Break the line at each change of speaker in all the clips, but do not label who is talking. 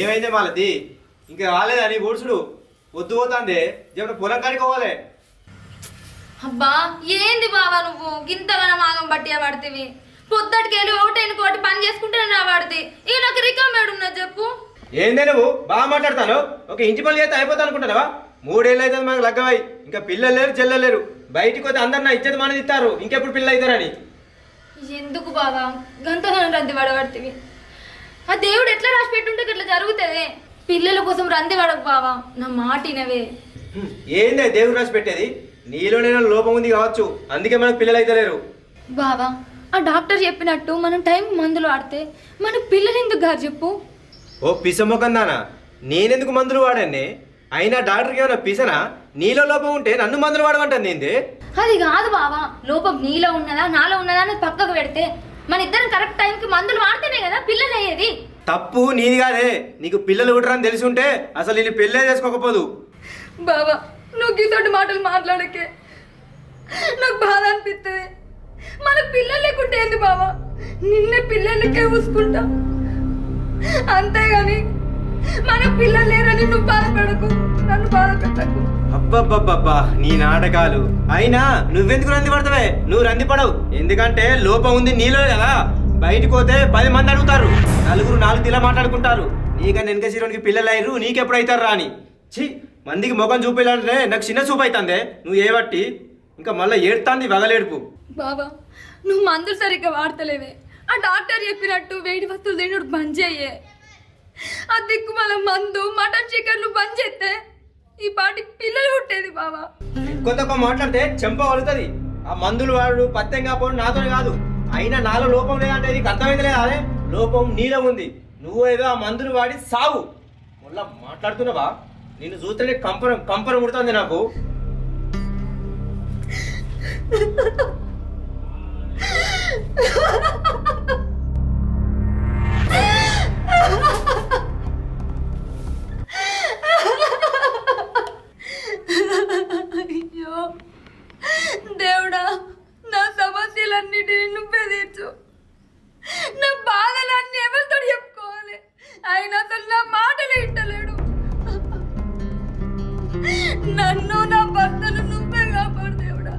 ఏమైందే మాలతి ఇంకా రాలేదా నీ బూడ్సుడు వద్దు పోతాందే చెప్పిన పొలం కాడికి పోవాలి.
అబ్బా ఏంది బావా నువ్వు గింతగానం ఆగం బట్టియా పడితివి పొద్దుటికెళ్ళి ఒకటైన కోటి పని చేసుకుంటే నా పడితే ఇక నాకు రికమెండ్ ఉన్నది చెప్పు.
ఏందే నువ్వు బాగా మాట్లాడతాను. ఒక ఇంటి పనులు చేస్తే అయిపోతా అనుకుంటున్నావా? 3 ఏళ్ళు అవుతుంది మనకు లగ్గమై, ఇంకా పిల్లలు లేరు చెల్లెలు లేరు. బయటికి పోతే అందరు నా ఇచ్చేది మనది ఇస్తారు, ఇంకెప్పుడు పిల్లలు అవుతారని.
ఎందుకు బావా గంతగానం రంది పడబడితివి? ఆ దేవుడు ఎట్లా రాసి పెట్టుంటే ఇట్లా జరుగుతుంది. పిల్లల కోసం రంది పడకు బావా, నా మాట వినవే.
ఏందే దేవుడు రాసి పెట్టేది? నీలోనే లోపం ఉంది కావచ్చు, అందుకే మనకు పిల్లలు అయితే లేరు.
బావా ఆ డాక్టర్ చెప్పినట్టు మనం టైంకి మందులు వాడితే మనకు పిల్లలు ఎందుకు గారు చెప్పు.
ఓ పిసమ్మొకందానా, నేనెందుకు మందులు వాడాన్ని? అయినా డాక్టర్కి ఏమైనా పిసనా? నీలో లోపం ఉంటే నన్ను మందులు వాడమంటుంది ఏంది?
అది కాదు బావా, లోపం నీలో ఉన్నదా నాలో ఉన్నదా అని పక్కకు పెడితే మన ఇద్దరం కరెక్ట్ టైంకి మందులు వాడితేనే కదా పిల్లలు అయ్యేది.
తప్పు నీది కాదే, నీకు పిల్లలు పుట్టరని తెలిసి ఉంటే అసలు నేను పెళ్ళే చేసుకోకపోదు.
బావా నువ్వు గీతోటి మాటలు మాట్లాడకే, నాకు బాధ అనిపిస్తుంది. మన పిల్లలు లేకుంటే ఏంది బావా, నిన్నే పిల్లలకే చూసుకుంటా అంతేగాని మన పిల్లలు లేరని నువ్వు బాధపడకు, నన్ను బాధ పెట్టకు.
అబ్బబ్బబ్బబ్బా నీ నాటకాలు. అయినా నువ్వెందుకు రంది పడతావే? నువ్వు రంది పడవు, ఎందుకంటే లోపం ఉంది నీలో కదా. బయటకు పోతే 10 మంది అడుగుతారు, నలుగురు 4 తిలా మాట్లాడుకుంటారు. నీకన్నా వెనక సీరోనికి పిల్లలు అయ్యారు, నీకెప్పుడు అవుతారు రాని. ఛీ, మందికి ముఖం చూపించాలంటే నాకు చిన్న చూపు అవుతుందే. నువ్వు ఏ బట్టి ఇంకా మళ్ళీ ఏడుతాంది వగలేడుపు.
బాబా నువ్వు మందులు సరిగ్గా వాడతలేవే. ఆ డాక్టర్ చెప్పినట్టు వేడి వస్తువులు తినడు బంద్ చెయ్యే. ఆ దిక్కుమల మందు మటన్ చికెన్లు బంద్ చేస్తే ఈ పాటికి పిల్లలు పుట్టేది బావా.
కొత్త మాట్లాడితే చెంప వలుతుంది. ఆ మందులు వాడు పత్యం కాకపోవడం నాతోనే కాదు, అయినా నాలో లోపం లేదంటే నీకు అర్థమైంది లేదా? అదే లోపం నీలో ఉంది. నువ్వు ఏదో ఆ మందులు వాడి సావు. మళ్ళా మాట్లాడుతున్నావా? నిన్ను చూస్తేనే కంపరం ముడుతుంది నాకు.
అయ్యో దేవుడా, నా సమస్యలన్నిటిని నువ్వే తీర్చు. నా బాధలన్నీ ఎవరితో చెప్పుకోవాలి? ఆయన అసలు నా మాటలు ఇంటలేడు. నన్ను నా భర్తను నువ్వే కాపాడు దేవుడా.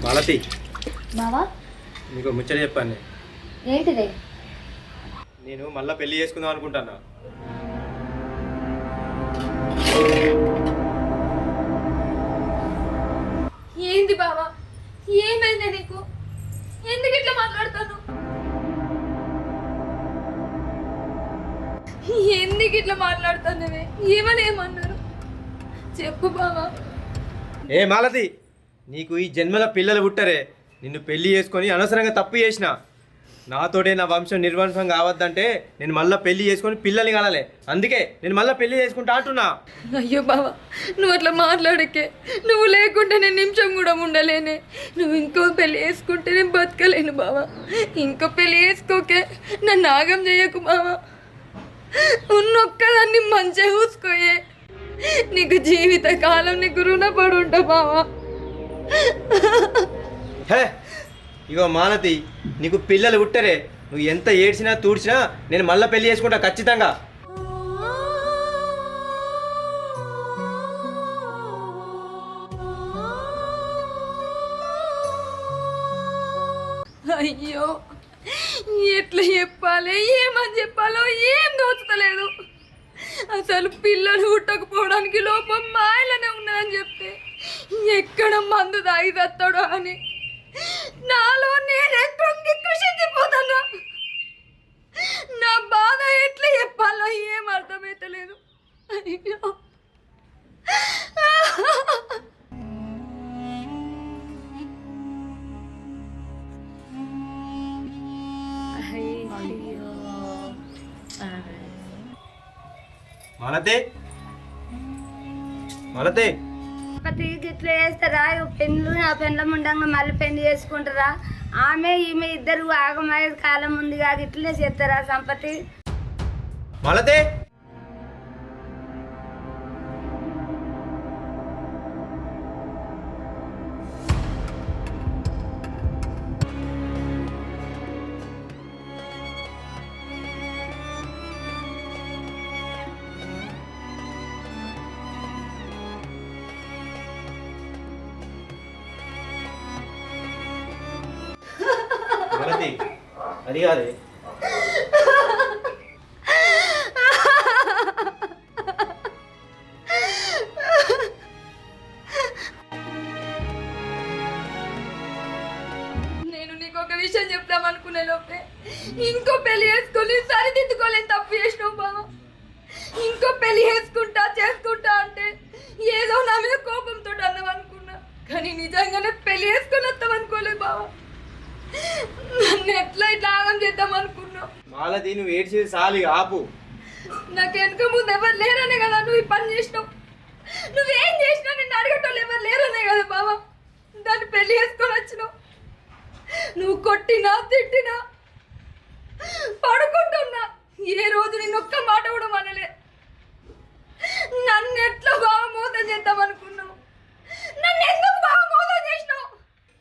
మాలతి,
బావా
నీకు ముచ్చట చెప్పాను.
ఏంటిదే?
నేను మళ్ళీ పెళ్లి చేసుకుందాం అనుకుంటానా.
ఏంది బావా, ఏమైంది నీకు? ఎందుకు ఇట్లా మాట్లాడతాను? ఎందుకు ఇట్లా మాట్లాడుతానవే? ఏమని ఏమన్నారు చెప్పు బావా.
ఏ మాలతి, నీకు ఈ జన్మల పిల్లలు పుట్టరే. నిన్ను పెళ్లి చేసుకొని అనవసరంగా తప్పు చేసిన. నాతోటే నా వంశం నిర్వంశం కావద్దంటే నేను మళ్ళీ పెళ్లి చేసుకొని పిల్లల్ని కనాలి. అందుకే నేను మళ్ళీ పెళ్లి చేసుకుంటా అంటున్నా.
అయ్యో బావా నువ్వు అట్లా మాట్లాడకే. నువ్వు లేకుంటే నేను నిమిషం కూడా ఉండలేనే. నువ్వు ఇంకో పెళ్లి చేసుకుంటే నేను బతకలేను బావా. ఇంకో పెళ్లి చేసుకోకే, నన్ను నాగం చేయకు బావా. ఉన్నొక్కదాన్ని మంచిగా చూసుకోయే. నీకు జీవిత కాలం నీకు రుణపడి ఉంటా బావా.
హే ఇగో మాలతి, నీకు పిల్లలు పుట్టరే. నువ్వు ఎంత ఏడ్చినా తూడ్చినా నేను మళ్ళీ పెళ్లి చేసుకుంటా ఖచ్చితంగా.
అయ్యో ఎట్లా చెప్పాలి, ఏమని చెప్పాలో ఏం దోచుతలేదు. అసలు పిల్లలు పుట్టకపోవడానికి లోపం మాయలనే ఉన్నదని చెప్తే ఎక్కడ మందు తాగి తత్తాడో అని నాలో నేనే కృంగి కృషించిపోతాను. నా బాధ ఎట్లా చెప్పాలో ఏం అర్థమైతలేదు. అయ్యో
మాలతి, మాలతి,
సంపత్తి గిట్లా చేస్తారా? పెళ్ళి నా పెళ్ళం ఉండంగా మళ్ళీ పెళ్లి చేసుకుంటారా? ఆమె ఈమె ఇద్దరు ఆగమయ్యే కాలం ఉందిగా, గిట్లనే చేస్తారా సంపత్తి?
మాలతి మాలతి అది కాదే
నేను నీకు ఒక విషయం చెప్దాం అనుకునే లోపే ఇంకో పెళ్లి చేసుకొని సరిదిద్దుకోలేని తప్పు చేసినావు బావ. ఇంకో పెళ్లి చేసుకుంటా అంటే ఏదో నా మీద కోపంతో అన్నావు అనుకున్నా, కానీ నిజంగానే పెళ్లి చేసుకొని వస్తాం అనుకోలేదు బావ. నన్ను ఎట్లా ఇట్లా ఆగం చేద్దాం అనుకున్నావు.
మాలతి నువ్వు ఏడ్చేది సాలి ఆపు.
నాకు వెనుక ముందు ఎవరు లేరనే కదా నువ్వు ఈ పని చేసినావు. నువ్వేం చేసినా నిన్ను అడగటోళ్ళు ఎవరు లేరనే కదా బావ దాన్ని పెళ్లి చేసుకొని వచ్చినావు. నువ్వు కొట్టినా తిట్టినా పడుకుంటున్నా ఏ రోజు నేను ఒక్క మాట కూడా మనలే. నన్ను ఎట్లా బాగా మోసం చేద్దాం అనుకున్నావు. నన్ను ఎందుకు బాగా మోసం చేసినావు?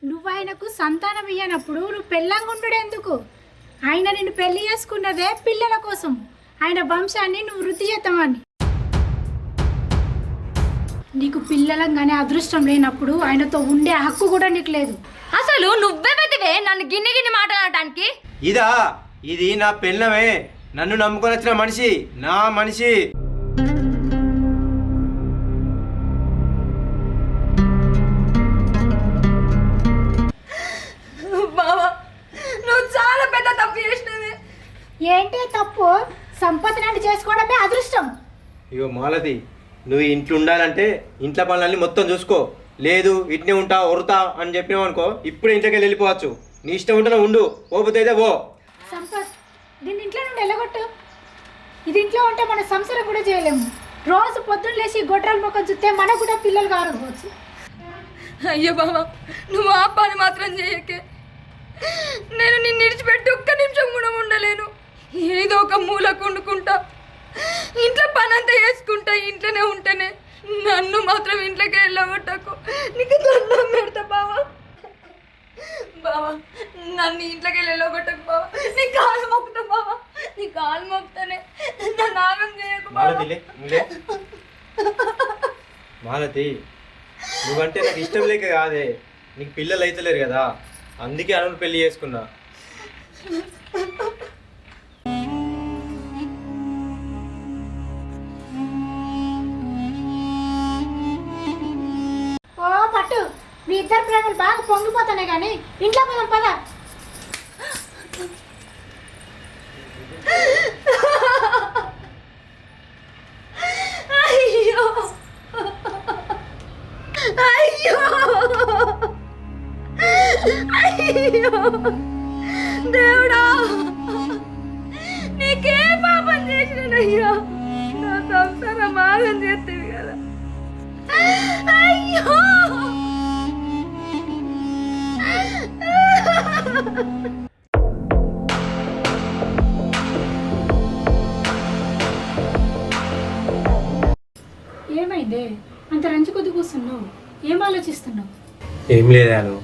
నువ్వు ఆయనకు సంతానం ఇయ్యనప్పుడు నువ్వు పెళ్ళంగుండు ఎందుకు? ఆయన నిన్ను పెళ్లి చేసుకున్నదే పిల్లల కోసం, ఆయన వంశాన్ని నువ్వు వృద్ధి చేద్దామని. నీకు పిల్లలంగానే అదృష్టం లేనప్పుడు ఆయనతో ఉండే హక్కు కూడా నీకు లేదు.
అసలు నువ్వే బతివే నన్ను గిన్నె మాట్లాడటానికి.
ఇదా ఇది నా పెళ్ళమే, నన్ను నమ్ముకొని వచ్చిన మనిషి, నా మనిషి.
బావా నువ్వు చాలా పెద్ద తప్పు చేసినవే.
ఏంటి తప్పు? సంపదనాన్ని చేసుకోవడమే అదృష్టం.
ఇగో మాలతి, నువ్వు ఇంట్లో ఉండాలంటే ఇంట్లో పనులన్నీ మొత్తం చూసుకో. లేదు ఇట్నే ఉంటా ఒరుతా అని చెప్పినావు అనుకో, ఇప్పుడు ఇంట్లోకి వెళ్ళిపోవచ్చు. నీ ఇష్టం ఉంటే ఉండు, పోతే అయితే పో.
సంపత్, దీన్ని ఇంట్లో నుండి వెళ్ళగొట్టు. ఇది ఇంట్లో ఉంటే మన సంసారం కూడా చేయలేము. రోజు పొద్దున్న లేచి గొడ్రాల మొక్క చూస్తే మనకు కూడా పిల్లలు కారకపోవచ్చు.
అయ్యో బావా నువ్వు ఆ పని మాత్రం చేయకే. నేను నిన్ను విడిచిపెట్టి ఒక్క నిమిషం కూడా ఉండలేను. ఏదో ఒక మూల కొండుకుంటా, ఇంట్లో పని అంతా చేసుకుంటా, ఇంట్లోనే ఉంటేనే. నన్ను మాత్రం ఇంట్లోకి వెళ్ళగొట్టకు, నీకు దండం పెడతా బావా. బావా నన్ను ఇంట్లోకి వెళ్ళగొట్టకు బావా, నీ కాలు మొక్కుతా బావా, నీ కాలు మొక్కుతానే. నన్ను ఆగం చేయకు
మాలతి మాలతి, నువ్వంటే నాకు ఇష్టం లేక కాదే, నీకు పిల్లలు అయితలేరు కదా, అందుకే అను పెళ్లి చేసుకున్నా.
ఓ పట్టు, మీ ఇద్దరు ప్రేమలు బాగా పొంగిపోతున్నాయి కానీ ఇంట్లో పోదాం పద.
అయ్యో అయ్యో అయ్యో దేవుడా, నీకే పాపం చేసినయ్యా, నా సంసారం ఆగం చేస్తుంది కదా. అయ్యో
ఏమైంది అంత రంచి కొద్ది కూర్చున్నావు? ఏం ఆలోచిస్తున్నావు?
ఏం లేదాను,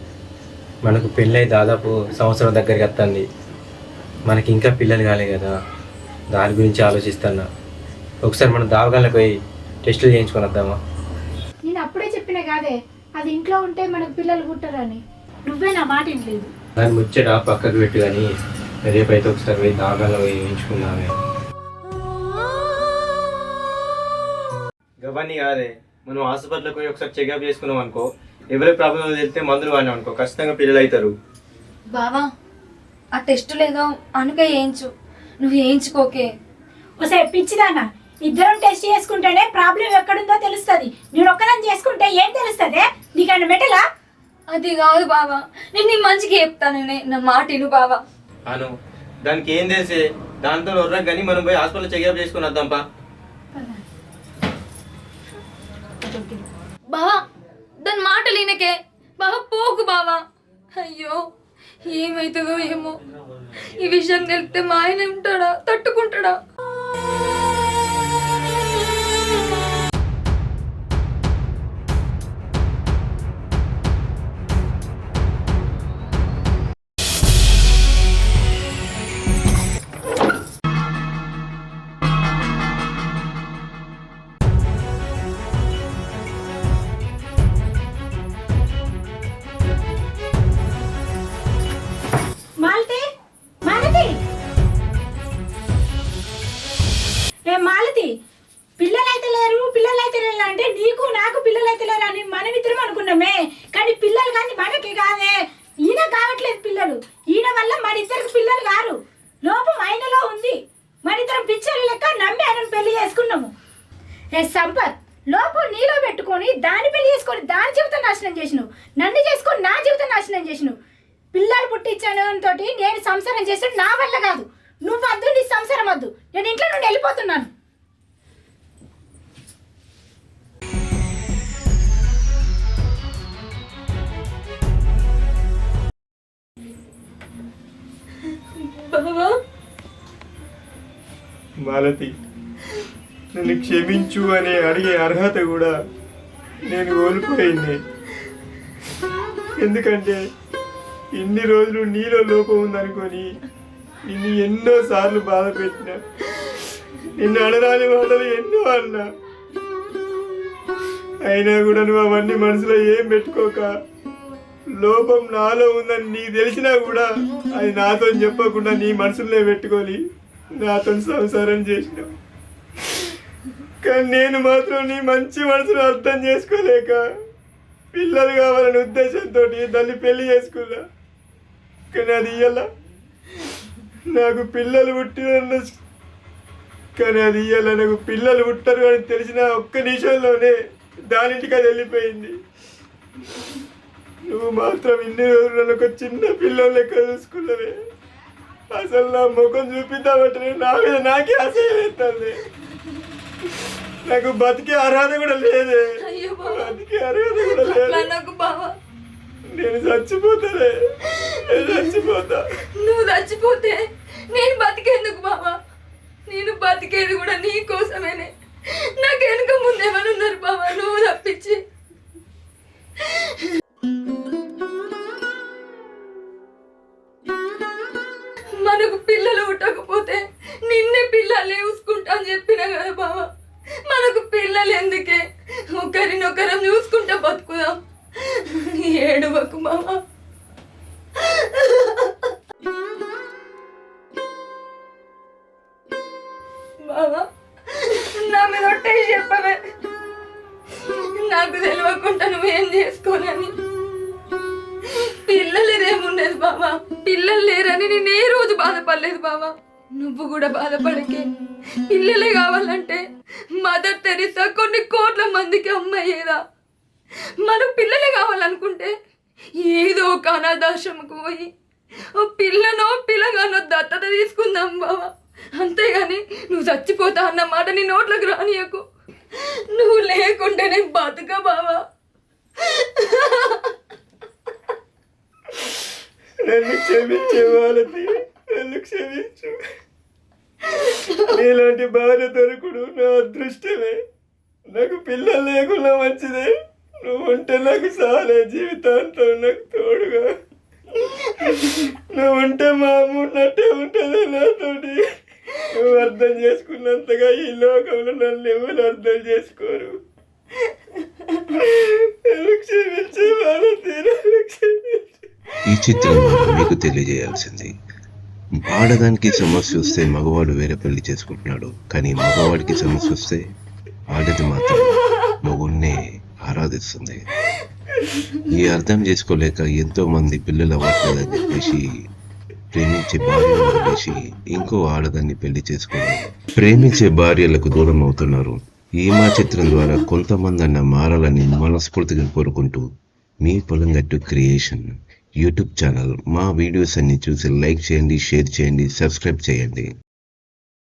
మనకు పెళ్ళై దాదాపు సంవత్సరం దగ్గరికి వస్తుంది. మనకి ఇంకా పిల్లలు కాలే కదా, దాని గురించి ఆలోచిస్తున్నా. ఒకసారి మనం దావగాలకు పోయి టెస్టులు చేయించుకొని వద్దామా?
నేను అప్పుడే చెప్పినా కాదే, అది ఇంట్లో ఉంటే మనకు పిల్లలు పుట్టరని. నువ్వే నా మాట వినలేదు.
దాన్ని ముచ్చట పక్కకు పెట్టు, కానీ రేపైతే ఒకసారి పోయి దావగాలో పోయి వేయించుకుందామే. గవన్నీ కాదే, మనం హాస్పిటల్కి పోయి ఒకసారి చెకప్ చేసుకున్నాం అనుకో, ఎవరి ప్రాబ్లం తెలిస్తే మందులు వాడినాం అనుకో, ఖచ్చితంగా పిల్లలు అవుతారు.
బావా ఆ టెస్ట్ లేదో అనుక వేయించు, నువ్వు వేయించుకోకే.
ఒకసారి పిచ్చిదానా, ఇద్దరం టెస్ట్ చేసుకుంటేనే ప్రాబ్లం ఎక్కడుందో తెలుస్తుంది. నేను ఒక్కదాన్ని చేసుకుంటే ఏం తెలుస్తుంది? నీకన్నా మెటలా?
అది కాదు బావా, నేను నీ మంచిగా చెప్తాననే, నా మాట విను బావా.
అను దానికి ఏం తెలిసే, దాంతో ఉర్రకు కానీ మనం పోయి హాస్పిటల్ చెకప్ చేసుకుని వద్దాంపా.
బావా దాని మాటలు ఈయనకే బావ పోకు బావా. అయ్యో ఏమవుతుందో ఏమో, ఈ విషయం తెలిస్తే మా ఆయన ఉంటాడా, తట్టుకుంటాడా?
మాలతి, మాలతి, ఏ మాలతి, పిల్లలైతే లేరు అంటే నీకు నాకు పిల్లలైతే లేరు అని మనమిద్దరం అనుకున్నామే. కానీ పిల్లలు కానీ మనకి కాదే, ఈయన కావట్లేదు పిల్లలు. ఈయన వల్ల మన ఇద్దరికి పిల్లలు కారు. లోపం ఆయనలో ఉంది. మన ఇద్దరం పిచ్చర్ల లెక్క నమ్మి ఆయనను పెళ్లి చేసుకున్నాము. ఏ సంపత్, లోపం నీలో పెట్టుకొని దాన్ని పెళ్లి చేసుకొని దాని జీవితం నాశనం చేసినావు. నన్ను చేసుకొని నా జీవితం నాశనం చేసినావు. పిల్లలు పుట్టించాను తోటి నేను సంసారం చేసాడు నా వల్ల కాదు. నువ్వు వద్దు, నీ సంసారం వద్దు. నేను ఇంట్లో నుండి వెళ్ళిపోతున్నాను.
బావా
మాలతి, నన్ను క్షమించు అనే అడిగే అర్హత కూడా నేను కోల్పోయింది. ఎందుకంటే ఇన్ని రోజులు నీలో లోపం ఉందనుకొని నిన్ను ఎన్నోసార్లు బాధ పెట్టినా, నిన్ను అనరాని మాటలు ఎన్నో అన్నా. అయినా కూడా నువ్వు అవన్నీ మనసులో ఏం పెట్టుకోక, లోపం నాలో ఉందని నీకు తెలిసినా కూడా అది నాతో చెప్పకుండా నీ మనసులోనే పెట్టుకొని నాతో సంసారం చేసినావు. కానీ నేను మాత్రం నీ మంచి మనసును అర్థం చేసుకోలేక పిల్లలు కావాలనే ఉద్దేశంతో దాన్ని పెళ్లి చేసుకున్నా. కానీ అది ఇయ్యాల నాకు పిల్లలు పుట్టిన, కానీ అది ఇయ్యాల నాకు పిల్లలు పుట్టరు అని తెలిసిన ఒక్క నిమిషంలోనే దానింటికి అది వెళ్ళిపోయింది. నువ్వు మాత్రం ఇన్ని రోజులు నన్ను ఒక చిన్న పిల్లల లెక్క చూసుకున్నవే. అసలు నా ముఖం చూపిద్దామంటే నా మీద నాకే అసహ్యం అవుతుంది. నాకు బతికే అర్హత కూడా లేదే. బతికే అర్హత కూడా లేదు. నేను చచ్చిపోతానే, నేను చచ్చిపోతా.
నువ్వు చచ్చిపోతే నేను బతికేందుకు బావా? నేను బతికేది కూడా నీ కోసమేనే. నాకు వెనుక ముందేమనున్నారు బావా నువ్వు తప్పించి? మనకు పిల్లలు పుట్టకపోతే నిన్నే పిల్లల్ని చూసుకుంటా అని చెప్పినా కదా బావా. మనకు పిల్లలు ఎందుకే? ఒకరినొకరం చూసుకుంటా బతుకుదాం. ఏడవకు బావా. బావా నా మీద ఒట్టేసి చెప్పవే, నాకు తెలియకుండా నువ్వేం చేసుకోనని. పిల్లలేదేముండేది బావా, పిల్లలు లేరని నేను ఏ రోజు బాధపడలేదు బావా. నువ్వు కూడా బాధపడకే. పిల్లలే కావాలంటే మదర్ తెరీసా కొన్ని కోట్ల మందికి అమ్మయ్యేదా? మనకు పిల్లలే కావాలనుకుంటే ఏదో ఒక అనాథాశ్రమకు పోయి ఓ పిల్లనో పిల్లగానో దత్తత తీసుకుందాం బావా. అంతేగాని నువ్వు చచ్చిపోతా అన్న మాట నీ నోట్లోకి రానియకు. నువ్వు లేకుంటే నేను బతుక బావా.
నన్ను క్షమించే వాళ్ళకి నన్ను క్షమించు. నీలాంటి భార్య దొరకుడు నా అదృష్టమే. నాకు పిల్లలు లేకుండా మంచిదే. నువ్వు ఉంటే నాకు చాలే, జీవితాంతం నాకు తోడుగా. నువ్వు ఉంటే మా అమ్మ ఉన్నట్టే ఉంటుంది నాతోటి. నువ్వు అర్థం చేసుకున్నంతగా ఈ లోకంలో నన్ను ఎవరు అర్థం చేసుకోరు. క్షమించే వాళ్ళకి
ఈ చిత్రం మీకు తెలియజేయాల్సింది. ఆడదానికి సమస్య వస్తే మగవాడు వేరే పెళ్లి చేసుకుంటున్నాడు, కానీ మగవాడికి సమస్య వస్తే ఆడది మాత్రం మగున్నే ఆరాధిస్తుంది. ఈ అర్థం చేసుకోలేక ఎంతో మంది పిల్లలు అవ్వట్లేదని చెప్పేసి ప్రేమించే భార్యను వదిలేసి ఇంకో ఆడదాన్ని పెళ్లి చేసుకుని ప్రేమించే భార్యలకు దూరం అవుతున్నారు. ఈ మా చిత్రం ద్వారా కొంతమంది అన్న మారాలని మనస్ఫూర్తిగా కోరుకుంటూ మీ పొలంగట్టు క్రియేషన్ యూట్యూబ్ ఛానల్ మా వీడియోస్ అన్ని చూసి లైక్ చేయండి, షేర్ చేయండి, సబ్స్క్రైబ్ చేయండి.